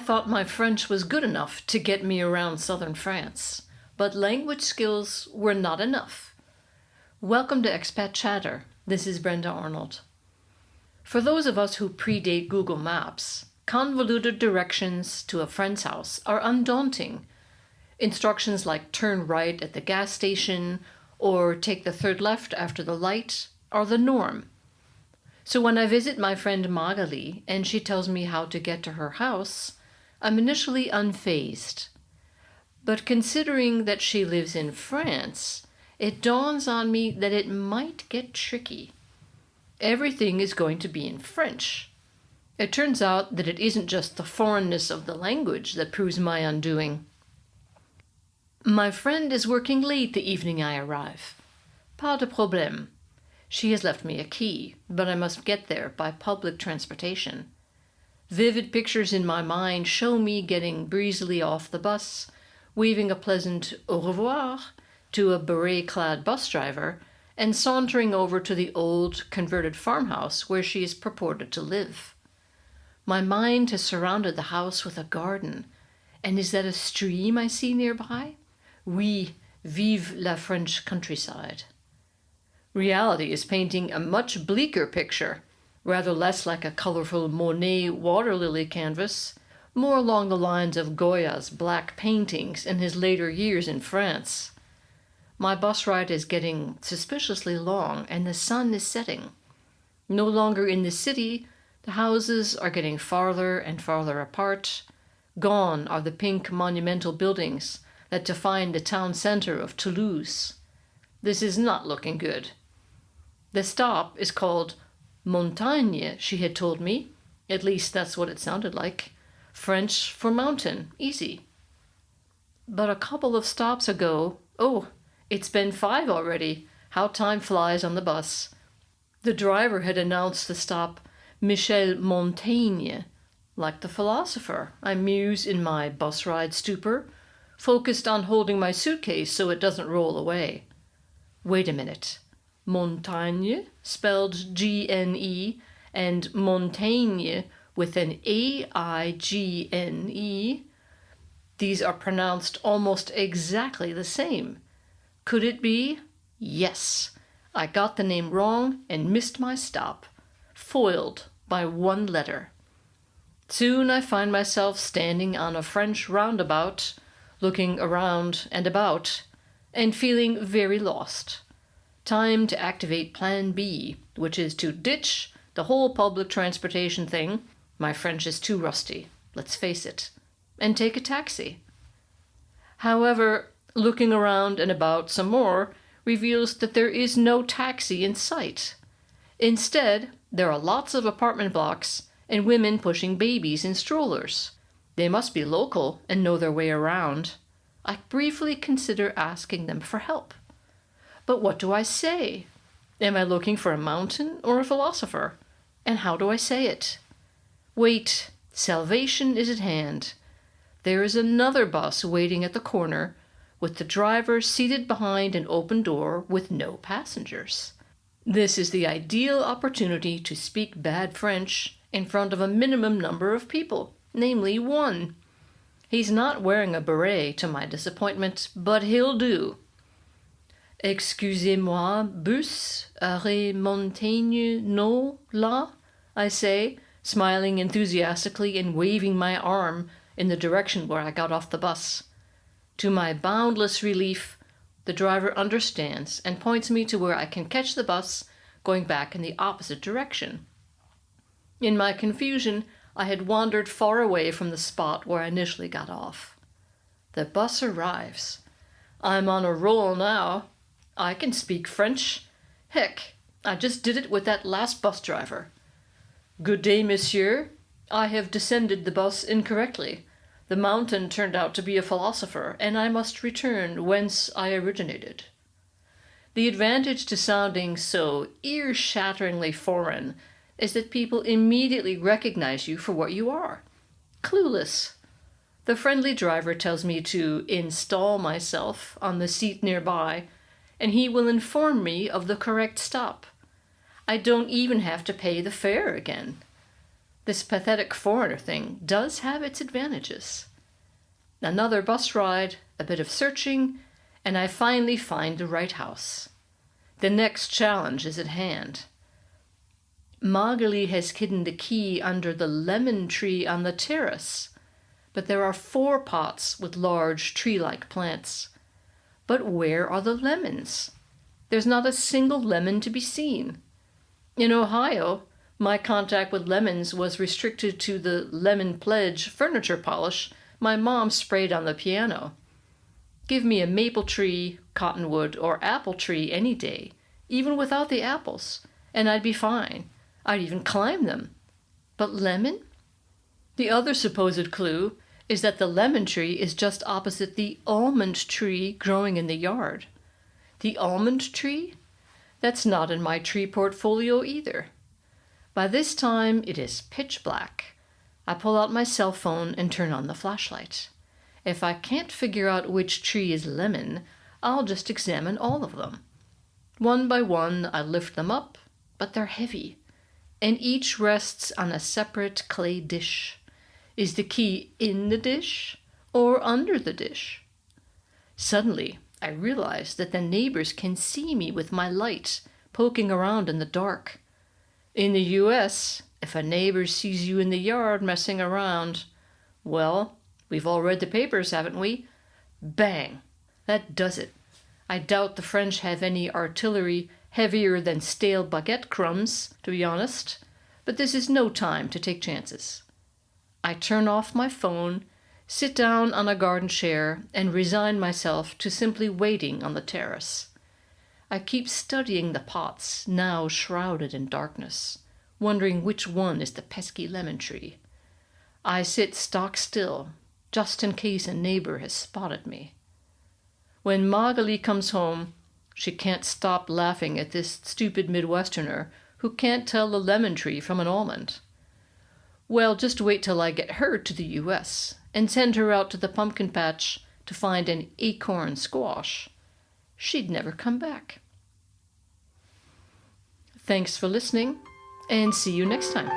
thought my French was good enough to get me around southern France, but language skills were not enough. Welcome to Expat Chatter. This is Brenda Arnold. For those of us who predate Google Maps, convoluted directions to a friend's house are undaunting. Instructions like turn right at the gas station or take the third left after the light are the norm. So when I visit my friend Magali and she tells me how to get to her house, I'm initially unfazed. But considering that she lives in France, it dawns on me that it might get tricky. Everything is going to be in French. It turns out that it isn't just the foreignness of the language that proves my undoing. My friend is working late the evening I arrive. Pas de problème. She has left me a key, but I must get there by public transportation. Vivid pictures in my mind show me getting breezily off the bus, waving a pleasant au revoir to a beret-clad bus driver, and sauntering over to the old, converted farmhouse where she is purported to live. My mind has surrounded the house with a garden. And is that a stream I see nearby? Oui, vive la French countryside. Reality is painting a much bleaker picture, rather less like a colorful Monet water lily canvas, more along the lines of Goya's black paintings in his later years in France. My bus ride is getting suspiciously long and the sun is setting. No longer in the city, the houses are getting farther and farther apart. Gone are the pink monumental buildings that define the town center of Toulouse. This is not looking good. The stop is called Montagne, she had told me. At least that's what it sounded like. French for mountain, easy. But a couple of stops ago, it's been 5 already. How time flies on the bus. The driver had announced the stop Michel Montaigne. Like the philosopher, I muse in my bus ride stupor, focused on holding my suitcase so it doesn't roll away. Wait a minute. Montagne, spelled G-N-E, and Montaigne with an A-I-G-N-E. These are pronounced almost exactly the same. Could it be? Yes. I got the name wrong and missed my stop. Foiled by 1 letter. Soon I find myself standing on a French roundabout, looking around and about, and feeling very lost. Time to activate Plan B, which is to ditch the whole public transportation thing. My French is too rusty, let's face it, and take a taxi. However, looking around and about some more reveals that there is no taxi in sight. Instead, there are lots of apartment blocks and women pushing babies in strollers. They must be local and know their way around. I briefly consider asking them for help. But what do I say? Am I looking for a mountain or a philosopher? And how do I say it? Wait, salvation is at hand. There is another bus waiting at the corner, with the driver seated behind an open door with no passengers. This is the ideal opportunity to speak bad French in front of a minimum number of people, namely 1. He's not wearing a beret, to my disappointment, but he'll do. Excusez-moi, bus, arrêt Montaigne, no, là, I say, smiling enthusiastically and waving my arm in the direction where I got off the bus. To my boundless relief, the driver understands and points me to where I can catch the bus going back in the opposite direction. In my confusion, I had wandered far away from the spot where I initially got off. The bus arrives. I'm on a roll now. I can speak French. Heck, I just did it with that last bus driver. Good day, monsieur. I have descended the bus incorrectly. The mountain turned out to be a philosopher, and I must return whence I originated. The advantage to sounding so ear-shatteringly foreign is that people immediately recognize you for what you are. Clueless. The friendly driver tells me to install myself on the seat nearby, and he will inform me of the correct stop. I don't even have to pay the fare again. This pathetic foreigner thing does have its advantages. Another bus ride, a bit of searching, and I finally find the right house. The next challenge is at hand. Magali has hidden the key under the lemon tree on the terrace, but there are 4 pots with large tree-like plants. But where are the lemons? There's not a single lemon to be seen. In Ohio, my contact with lemons was restricted to the lemon pledge furniture polish my mom sprayed on the piano. Give me a maple tree, cottonwood, or apple tree any day, even without the apples, and I'd be fine. I'd even climb them. But lemon? The other supposed clue is that the lemon tree is just opposite the almond tree growing in the yard. The almond tree? That's not in my tree portfolio either. By this time, it is pitch black. I pull out my cell phone and turn on the flashlight. If I can't figure out which tree is lemon, I'll just examine all of them. One by one, I lift them up, but they're heavy, and each rests on a separate clay dish. Is the key in the dish or under the dish? Suddenly, I realize that the neighbors can see me with my light poking around in the dark. In the U.S., if a neighbor sees you in the yard messing around, well, we've all read the papers, haven't we? Bang! That does it. I doubt the French have any artillery heavier than stale baguette crumbs, to be honest, but this is no time to take chances. I turn off my phone, sit down on a garden chair, and resign myself to simply waiting on the terrace. I keep studying the pots, now shrouded in darkness, wondering which one is the pesky lemon tree. I sit stock still, just in case a neighbor has spotted me. When Magali comes home, she can't stop laughing at this stupid Midwesterner who can't tell a lemon tree from an almond. Well, just wait till I get her to the U.S. and send her out to the pumpkin patch to find an acorn squash. She'd never come back. Thanks for listening, and see you next time.